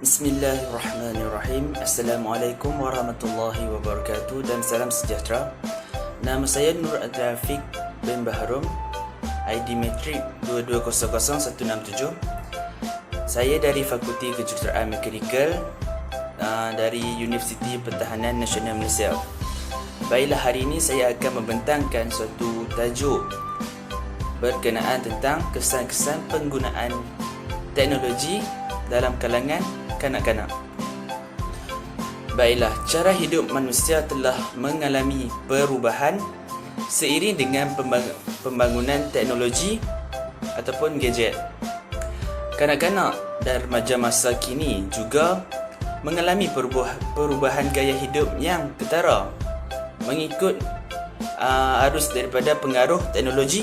Bismillahirrahmanirrahim. Assalamualaikum warahmatullahi wabarakatuh dan salam sejahtera. Nama saya Nur Rafiq bin Bahrum, ID Metrik 22000167. Saya dari Fakulti Kejuruteraan Mekanikal dari Universiti Pertahanan Nasional Malaysia. Baiklah, hari ini saya akan membentangkan suatu tajuk berkenaan tentang kesan-kesan penggunaan teknologi dalam kalangan kanak-kanak. Baiklah, cara hidup manusia telah mengalami perubahan seiring dengan pembangunan teknologi ataupun gadget. Kanak-kanak dan remaja masa kini juga mengalami perubahan gaya hidup yang ketara mengikut arus daripada pengaruh teknologi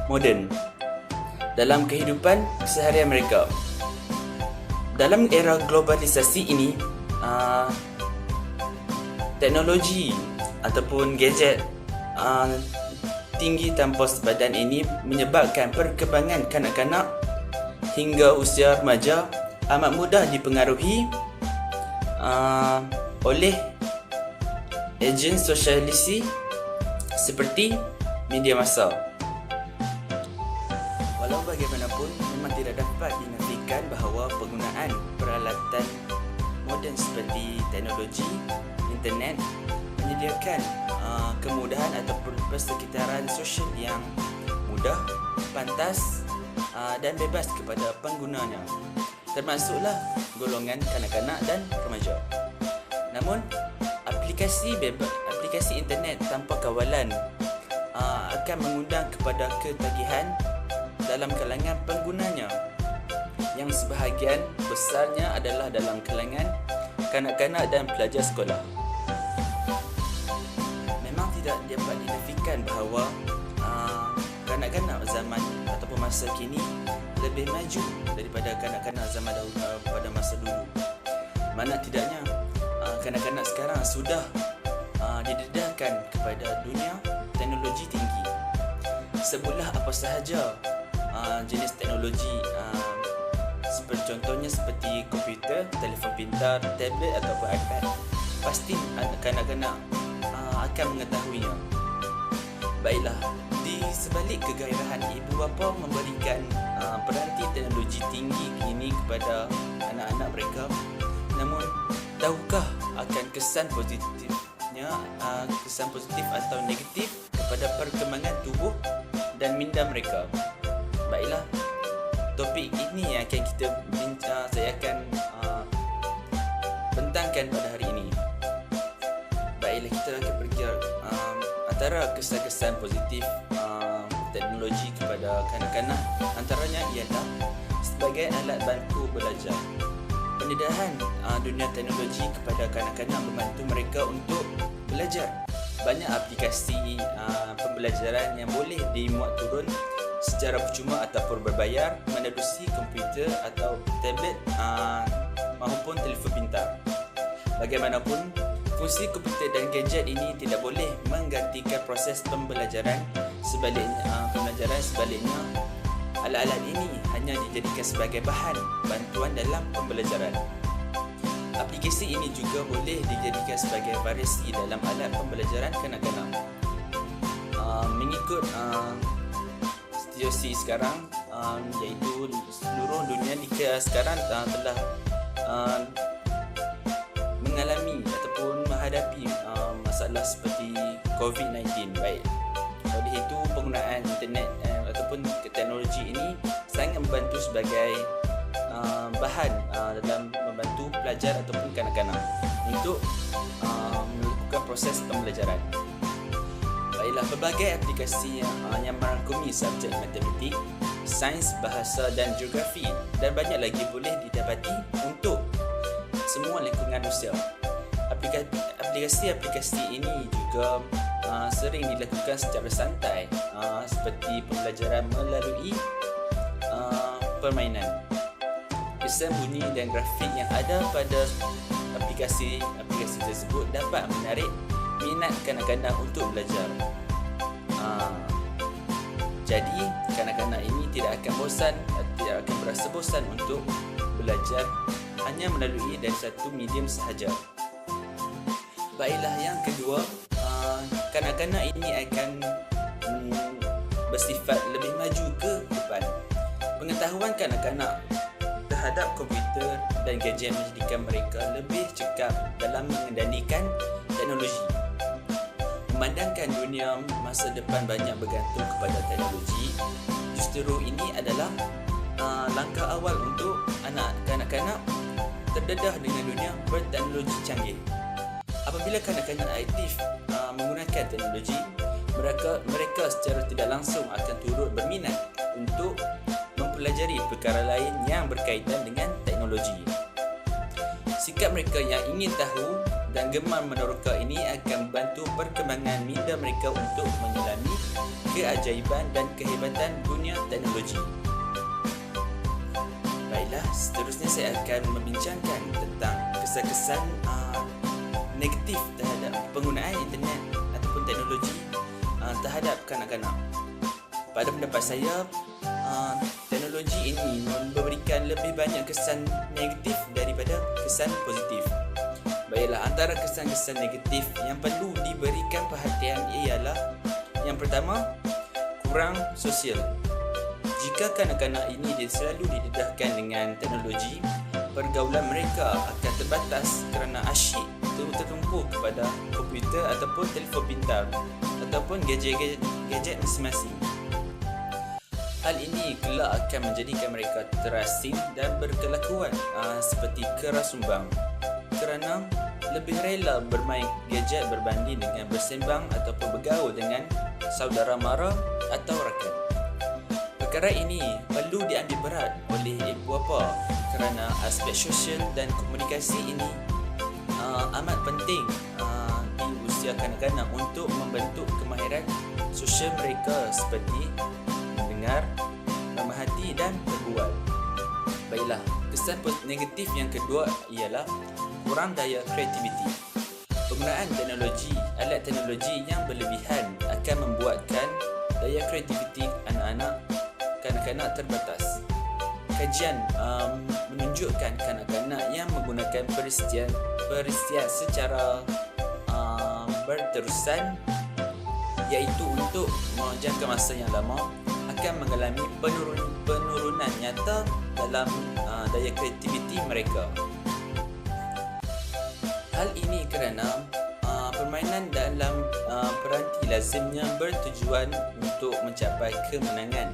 moden dalam kehidupan keseharian mereka. Dalam era globalisasi ini, teknologi ataupun gadget tinggi tanpa sepadan ini menyebabkan perkembangan kanak-kanak hingga usia remaja amat mudah dipengaruhi oleh ejen sosialisasi seperti media massa. Walau bagaimanapun, memang tidak dapat dinafikan bahawa penggunaan peralatan moden seperti teknologi internet menyediakan kemudahan ataupun persekitaran sosial yang mudah, pantas dan bebas kepada penggunanya, termasuklah golongan kanak-kanak dan remaja. Namun, aplikasi internet tanpa kawalan akan mengundang kepada ketagihan dalam kalangan penggunanya, yang sebahagian besarnya adalah dalam kalangan kanak-kanak dan pelajar sekolah. Memang tidak dapat dinafikan bahawa kanak-kanak zaman ataupun masa kini lebih maju daripada kanak-kanak zaman dahulu pada masa dulu. Mana tidaknya kanak-kanak sekarang sudah didedahkan kepada dunia teknologi tinggi. Sebelah apa sahaja jenis teknologi contohnya seperti komputer, telefon pintar, tablet ataupun iPad, pasti kanak-kanak akan mengetahuinya. Baiklah, di sebalik kegairahan ibu bapa memberikan peranti teknologi tinggi ini kepada anak-anak mereka, namun tahukah akan kesan positif atau negatif kepada perkembangan tubuh dan minda mereka? Baiklah, topik ini yang akan kita bincang, saya akan bentangkan pada hari ini. Baiklah, kita akan pergi antara kesan-kesan positif teknologi kepada kanak-kanak. Antaranya ialah sebagai alat bantu belajar. Pendedahan dunia teknologi kepada kanak-kanak membantu mereka untuk belajar. Banyak aplikasi pembelajaran yang boleh dimuat turun secara percuma ataupun berbayar menerusi komputer atau tablet maupun telefon pintar. Bagaimanapun, fungsi komputer dan gadget ini tidak boleh menggantikan proses pembelajaran. Sebaliknya, alat-alat ini hanya dijadikan sebagai bahan bantuan dalam pembelajaran. Aplikasi ini juga boleh dijadikan sebagai variasi dalam alat pembelajaran kanak-kanak. Mengikut situasi sekarang, iaitu seluruh dunia sekarang telah mengalami ataupun menghadapi masalah seperti COVID-19. Baik, oleh itu penggunaan internet ataupun teknologi ini sangat membantu sebagai bahan dalam membantu pelajar ataupun kanak-kanak untuk melakukan proses pembelajaran. Baiklah, pelbagai aplikasi yang merangkumi subjek matematik, sains, bahasa dan geografi dan banyak lagi boleh didapati untuk semua lingkungan usia. Aplikasi-aplikasi ini juga sering dilakukan secara santai, seperti pembelajaran melalui permainan. Kesan bunyi dan grafik yang ada pada aplikasi tersebut dapat menarik minat kanak-kanak untuk belajar. Jadi kanak-kanak ini tidak akan berasa bosan untuk belajar hanya melalui dari satu medium sahaja. Baiklah, yang kedua, kanak-kanak ini akan bersifat lebih maju ke depan. Pengetahuan kanak-kanak terhadap komputer dan gadget menjadikan mereka lebih cekap dalam mengendalikan teknologi. Memandangkan dunia masa depan banyak bergantung kepada teknologi, justru ini adalah langkah awal untuk kanak-kanak terdedah dengan dunia berteknologi canggih. Apabila kanak-kanak aktif menggunakan teknologi, mereka secara tidak langsung akan turut berminat untuk mempelajari perkara lain yang berkaitan dengan teknologi. Sikap mereka yang ingin tahu dan gemar meneroka ini akan membantu perkembangan minda mereka untuk menyelami keajaiban dan kehebatan dunia teknologi. Baiklah, seterusnya saya akan membincangkan tentang kesan-kesan negatif terhadap penggunaan internet ataupun teknologi terhadap kanak-kanak. Pada pendapat saya, teknologi ini memberikan lebih banyak kesan negatif daripada kesan positif. Baiklah, antara kesan-kesan negatif yang perlu diberikan perhatian ialah yang pertama, kurang sosial. Jika kanak-kanak ini selalu didedahkan dengan teknologi, pergaulan mereka akan terbatas kerana asyik tertumpu kepada komputer ataupun telefon pintar ataupun gadget masing-masing. Hal ini kelak akan menjadikan mereka terasing dan berkelakuan seperti keras sumbang kerana lebih rela bermain gadget berbanding dengan bersembang ataupun bergaul dengan saudara mara atau rakan. Perkara ini perlu diambil berat oleh ibu bapa kerana aspek sosial dan komunikasi ini amat penting di usia kanak-kanak untuk membentuk kemahiran sosial mereka seperti mendengar, memahati dan berbual. Baiklah, kesan negatif yang kedua ialah kurang daya kreativiti. Penggunaan alat teknologi yang berlebihan akan membuatkan daya kreativiti kanak-kanak terbatas. Kajian menunjukkan kanak-kanak yang menggunakan perisian secara berterusan, iaitu untuk jangka masa yang lama, akan mengalami penurunan nyata dalam daya kreativiti mereka. Hal ini kerana permainan dalam peranti lazimnya bertujuan untuk mencapai kemenangan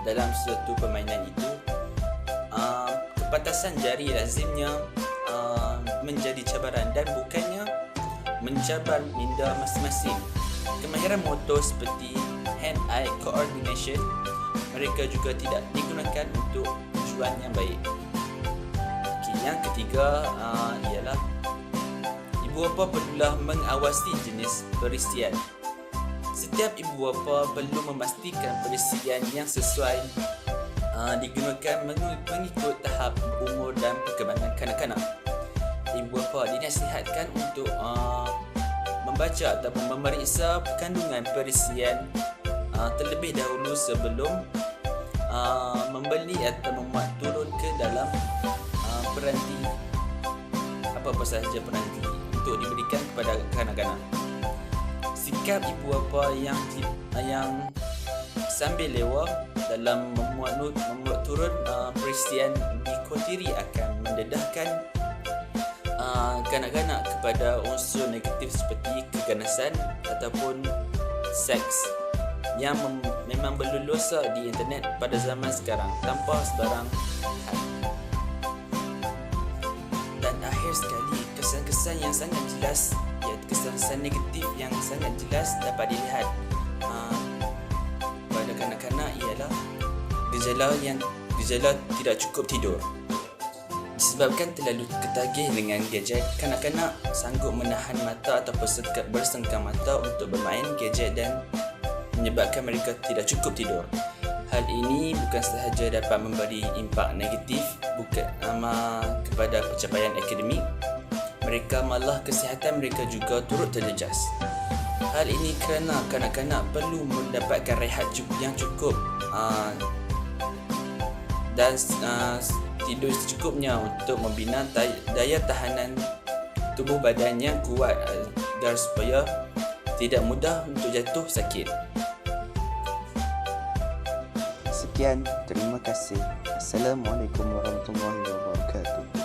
dalam suatu permainan itu. Kepantasan jari lazimnya menjadi cabaran dan bukannya mencabar minda masing-masing. Kemahiran motor seperti hand-eye coordination mereka juga tidak digunakan untuk tujuan yang baik. Yang ketiga ialah ibu bapa perlulah mengawasi jenis perisian. Setiap ibu bapa perlu memastikan perisian yang sesuai digunakan mengikut tahap umur dan perkembangan kanak-kanak. Ibu bapa dinasihatkan untuk membaca ataupun memeriksa kandungan perisian terlebih dahulu sebelum membeli atau memuat turun ke dalam peranti apa-apa sahaja peranti untuk diberikan kepada kanak-kanak. Sikap ibu bapa yang sambil lewa dalam memuat turun perisian dikhawatiri akan mendedahkan kanak-kanak kepada unsur negatif seperti keganasan ataupun seks yang memang berleluasa di internet pada zaman sekarang tanpa sebarang had. Dan akhir sekali, kesan-kesan yang sangat jelas, iaitu kesan-kesan negatif yang sangat jelas dapat dilihat pada kanak-kanak ialah gejala tidak cukup tidur. Disebabkan terlalu ketagih dengan gadget, kanak-kanak sanggup menahan mata atau bersengkam mata untuk bermain gadget dan menyebabkan mereka tidak cukup tidur. Hal ini bukan sahaja dapat memberi impak negatif kepada pencapaian akademik, mereka malah kesihatan mereka juga turut terjejas. Hal ini kerana kanak-kanak perlu mendapatkan rehat yang cukup dan tidur secukupnya untuk membina daya tahanan tubuh badan yang kuat agar supaya tidak mudah untuk jatuh sakit. Sekian, terima kasih. Assalamualaikum warahmatullahi wabarakatuh.